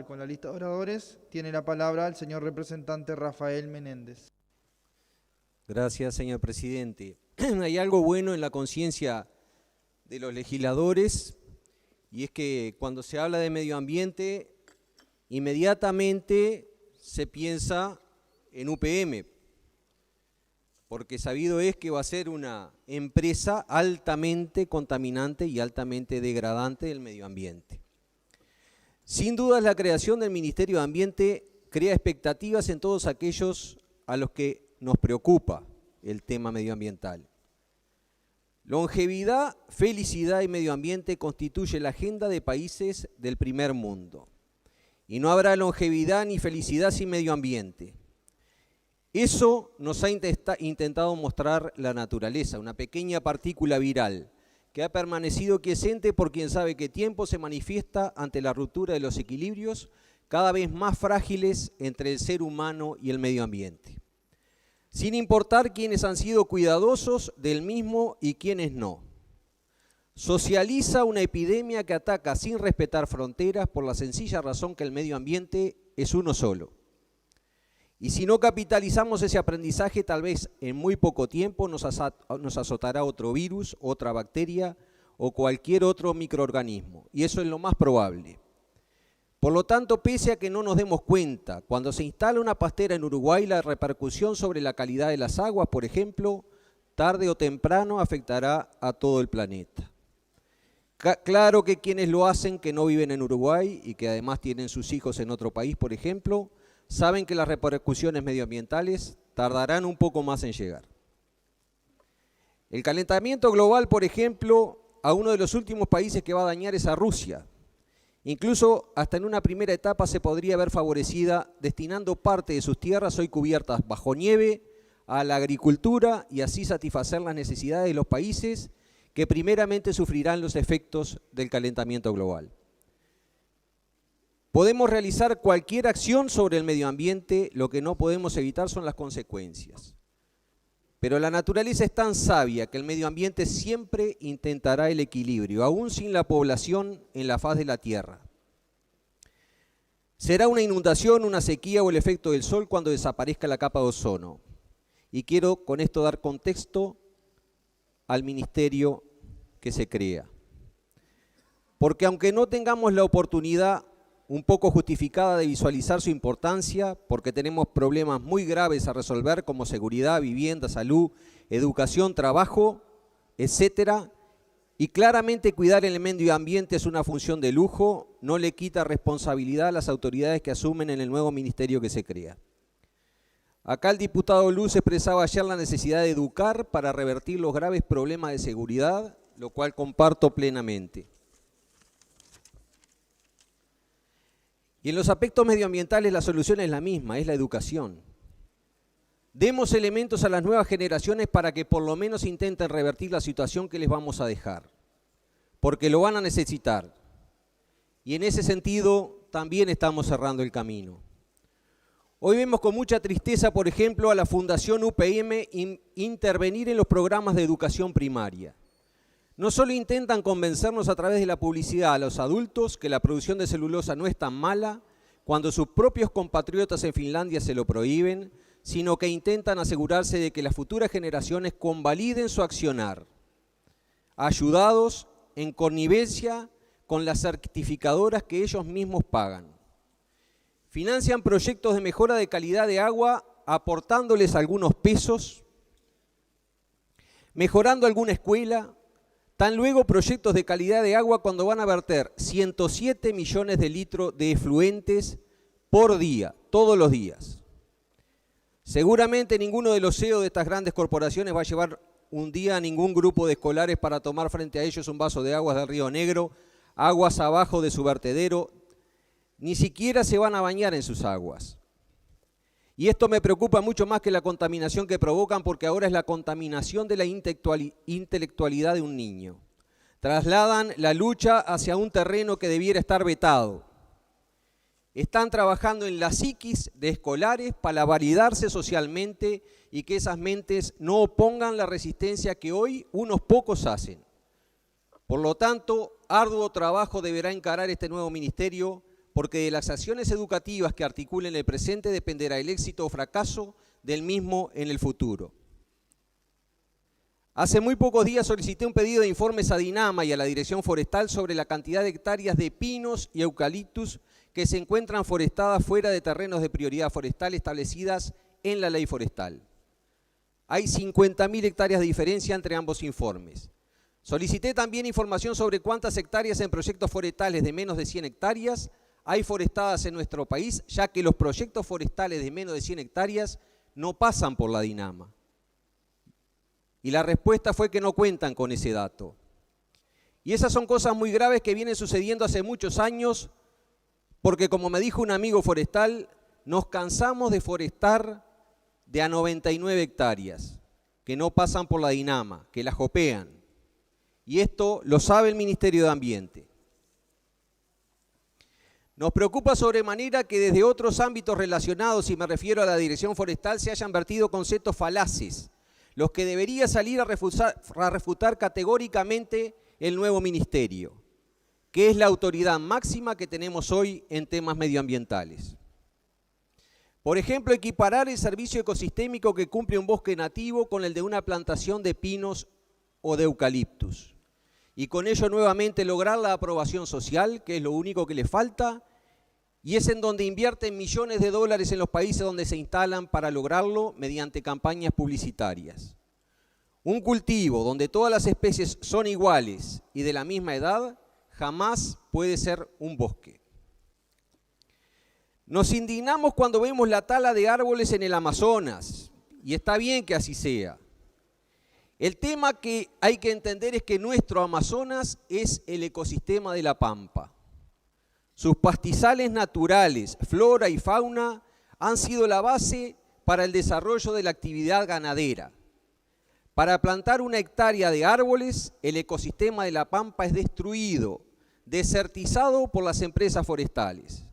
Con la lista de oradores, tiene la palabra el señor representante Rafael Menéndez. Gracias, señor presidente. Hay algo bueno en la conciencia de los legisladores, y es que cuando se habla de medio ambiente, inmediatamente se piensa en UPM, porque sabido es que va a ser una empresa altamente contaminante y altamente degradante del medio ambiente. Sin duda, la creación del Ministerio de Ambiente crea expectativas en todos aquellos a los que nos preocupa el tema medioambiental. Longevidad, felicidad y medio ambiente constituye la agenda de países del primer mundo. Y no habrá longevidad ni felicidad sin medio ambiente. Eso nos ha intentado mostrar la naturaleza, una pequeña partícula viral que ha permanecido quiescente por quien sabe qué tiempo se manifiesta ante la ruptura de los equilibrios cada vez más frágiles entre el ser humano y el medio ambiente. Sin importar quiénes han sido cuidadosos del mismo y quiénes no. Socializa una epidemia que ataca sin respetar fronteras por la sencilla razón que el medio ambiente es uno solo. Y si no capitalizamos ese aprendizaje, tal vez en muy poco tiempo nos azotará otro virus, otra bacteria o cualquier otro microorganismo. Y eso es lo más probable. Por lo tanto, pese a que no nos demos cuenta, cuando se instala una pastera en Uruguay, la repercusión sobre la calidad de las aguas, por ejemplo, tarde o temprano afectará a todo el planeta. Claro que quienes lo hacen, que no viven en Uruguay y que además tienen sus hijos en otro país, por ejemplo, saben que las repercusiones medioambientales tardarán un poco más en llegar. El calentamiento global, por ejemplo, a uno de los últimos países que va a dañar es a Rusia. Incluso hasta en una primera etapa se podría ver favorecida destinando parte de sus tierras hoy cubiertas bajo nieve a la agricultura y así satisfacer las necesidades de los países que primeramente sufrirán los efectos del calentamiento global. Podemos realizar cualquier acción sobre el medio ambiente, lo que no podemos evitar son las consecuencias. Pero la naturaleza es tan sabia que el medio ambiente siempre intentará el equilibrio, aún sin la población en la faz de la Tierra. Será una inundación, una sequía o el efecto del sol cuando desaparezca la capa de ozono. Y quiero con esto dar contexto al ministerio que se crea. Porque aunque no tengamos la oportunidad un poco justificada de visualizar su importancia, porque tenemos problemas muy graves a resolver como seguridad, vivienda, salud, educación, trabajo, etcétera, y claramente cuidar el medio ambiente es una función de lujo, no le quita responsabilidad a las autoridades que asumen en el nuevo ministerio que se crea. Acá el diputado Luz expresaba ayer la necesidad de educar para revertir los graves problemas de seguridad, lo cual comparto plenamente. Y en los aspectos medioambientales la solución es la misma, es la educación. Demos elementos a las nuevas generaciones para que por lo menos intenten revertir la situación que les vamos a dejar, porque lo van a necesitar. Y en ese sentido también estamos cerrando el camino. Hoy vemos con mucha tristeza, por ejemplo, a la Fundación UPM intervenir en los programas de educación primaria. No solo intentan convencernos a través de la publicidad a los adultos que la producción de celulosa no es tan mala, cuando sus propios compatriotas en Finlandia se lo prohíben, sino que intentan asegurarse de que las futuras generaciones convaliden su accionar, ayudados en connivencia con las certificadoras que ellos mismos pagan. Financian proyectos de mejora de calidad de agua aportándoles algunos pesos, mejorando alguna escuela. Tan luego proyectos de calidad de agua cuando van a verter 107 millones de litros de efluentes por día, todos los días. Seguramente ninguno de los CEO de estas grandes corporaciones va a llevar un día a ningún grupo de escolares para tomar frente a ellos un vaso de aguas del Río Negro, aguas abajo de su vertedero, ni siquiera se van a bañar en sus aguas. Y esto me preocupa mucho más que la contaminación que provocan, porque ahora es la contaminación de la intelectualidad de un niño. Trasladan la lucha hacia un terreno que debiera estar vetado. Están trabajando en la psiquis de escolares para validarse socialmente y que esas mentes no opongan la resistencia que hoy unos pocos hacen. Por lo tanto, arduo trabajo deberá encarar este nuevo ministerio porque de las acciones educativas que articulen el presente dependerá el éxito o fracaso del mismo en el futuro. Hace muy pocos días solicité un pedido de informes a DINAMA y a la Dirección Forestal sobre la cantidad de hectáreas de pinos y eucaliptus que se encuentran forestadas fuera de terrenos de prioridad forestal establecidas en la ley forestal. Hay 50.000 hectáreas de diferencia entre ambos informes. Solicité también información sobre cuántas hectáreas en proyectos forestales de menos de 100 hectáreas hay forestadas en nuestro país, ya que los proyectos forestales de menos de 100 hectáreas no pasan por la DINAMA. Y la respuesta fue que no cuentan con ese dato. Y esas son cosas muy graves que vienen sucediendo hace muchos años, porque como me dijo un amigo forestal, nos cansamos de forestar de a 99 hectáreas, que no pasan por la DINAMA, que las jopean. Y esto lo sabe el Ministerio de Ambiente. Nos preocupa sobremanera que desde otros ámbitos relacionados, y me refiero a la Dirección Forestal, se hayan vertido conceptos falaces, los que debería salir a refutar categóricamente el nuevo ministerio, que es la autoridad máxima que tenemos hoy en temas medioambientales. Por ejemplo, equiparar el servicio ecosistémico que cumple un bosque nativo con el de una plantación de pinos o de eucaliptus, y con ello nuevamente lograr la aprobación social, que es lo único que le falta, y es en donde invierten millones de dólares en los países donde se instalan para lograrlo mediante campañas publicitarias. Un cultivo donde todas las especies son iguales y de la misma edad jamás puede ser un bosque. Nos indignamos cuando vemos la tala de árboles en el Amazonas, y está bien que así sea. El tema que hay que entender es que nuestro Amazonas es el ecosistema de la pampa. Sus pastizales naturales, flora y fauna, han sido la base para el desarrollo de la actividad ganadera. Para plantar una hectárea de árboles, el ecosistema de la pampa es destruido, desertizado por las empresas forestales.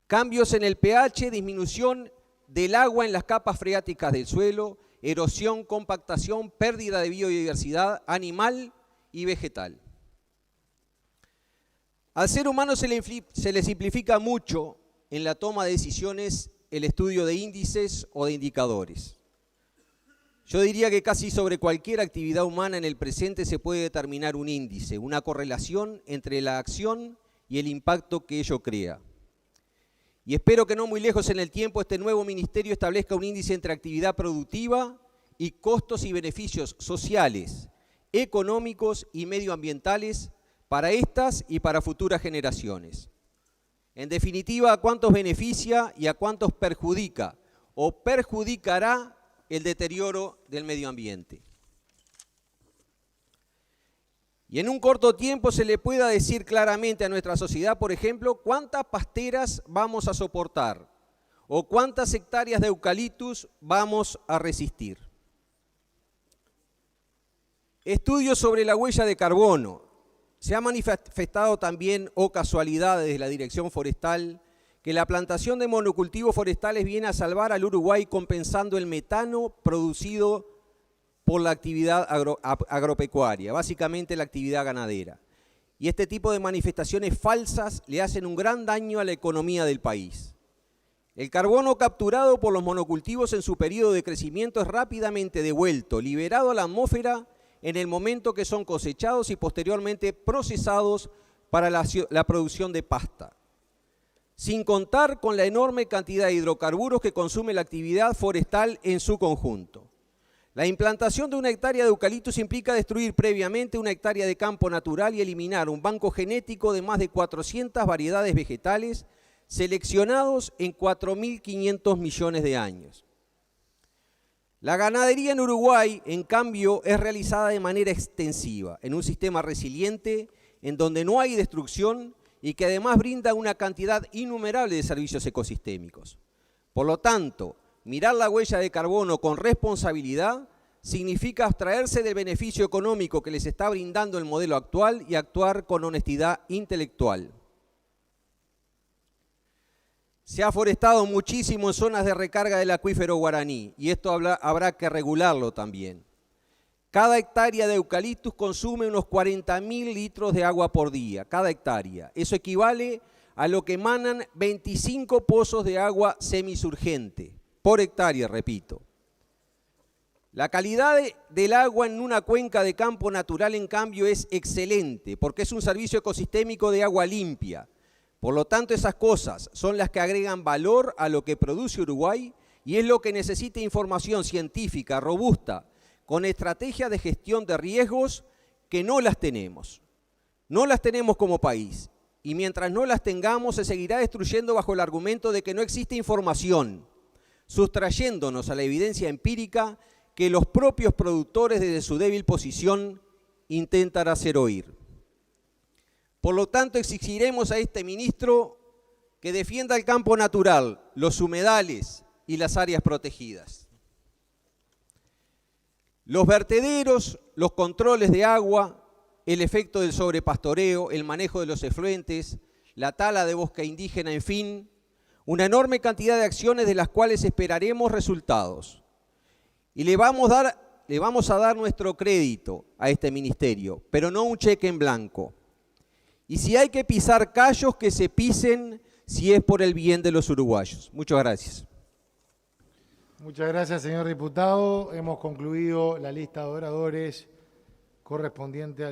Cambios en el pH, disminución del agua en las capas freáticas del suelo, erosión, compactación, pérdida de biodiversidad animal y vegetal. Al ser humano se le simplifica mucho en la toma de decisiones el estudio de índices o de indicadores. Yo diría que casi sobre cualquier actividad humana en el presente se puede determinar un índice, una correlación entre la acción y el impacto que ello crea. Y espero que no muy lejos en el tiempo este nuevo ministerio establezca un índice entre actividad productiva y costos y beneficios sociales, económicos y medioambientales para estas y para futuras generaciones. En definitiva, ¿a cuántos beneficia y a cuántos perjudica o perjudicará el deterioro del medio ambiente? Y en un corto tiempo se le pueda decir claramente a nuestra sociedad, por ejemplo, cuántas pasteras vamos a soportar o cuántas hectáreas de eucaliptus vamos a resistir. Estudios sobre la huella de carbono. Se ha manifestado también, o casualidad, desde la Dirección Forestal, que la plantación de monocultivos forestales viene a salvar al Uruguay compensando el metano producido por la actividad agropecuaria, básicamente la actividad ganadera. Y este tipo de manifestaciones falsas le hacen un gran daño a la economía del país. El carbono capturado por los monocultivos en su periodo de crecimiento es rápidamente devuelto, liberado a la atmósfera en el momento que son cosechados y posteriormente procesados para la producción de pasta, sin contar con la enorme cantidad de hidrocarburos que consume la actividad forestal en su conjunto. La implantación de una hectárea de eucaliptus implica destruir previamente una hectárea de campo natural y eliminar un banco genético de más de 400 variedades vegetales seleccionados en 4.500 millones de años. La ganadería en Uruguay, en cambio, es realizada de manera extensiva, en un sistema resiliente, en donde no hay destrucción y que además brinda una cantidad innumerable de servicios ecosistémicos. Por lo tanto, mirar la huella de carbono con responsabilidad significa abstraerse del beneficio económico que les está brindando el modelo actual y actuar con honestidad intelectual. Se ha forestado muchísimo en zonas de recarga del acuífero guaraní y esto habrá que regularlo también. Cada hectárea de eucaliptus consume unos 40.000 litros de agua por día, cada hectárea. Eso equivale a lo que emanan 25 pozos de agua semisurgente, por hectárea, repito. La calidad del agua en una cuenca de campo natural, en cambio, es excelente, porque es un servicio ecosistémico de agua limpia. Por lo tanto, esas cosas son las que agregan valor a lo que produce Uruguay y es lo que necesita información científica robusta, con estrategias de gestión de riesgos que no las tenemos. No las tenemos como país. Y mientras no las tengamos, se seguirá destruyendo bajo el argumento de que no existe información, sustrayéndonos a la evidencia empírica que los propios productores desde su débil posición intentan hacer oír. Por lo tanto, exigiremos a este ministro que defienda el campo natural, los humedales y las áreas protegidas. Los vertederos, los controles de agua, el efecto del sobrepastoreo, el manejo de los efluentes, la tala de bosque indígena, en fin, una enorme cantidad de acciones de las cuales esperaremos resultados. Y le vamos a dar nuestro crédito a este ministerio, pero no un cheque en blanco. Y si hay que pisar callos, que se pisen si es por el bien de los uruguayos. Muchas gracias. Muchas gracias, señor diputado. Hemos concluido la lista de oradores correspondiente al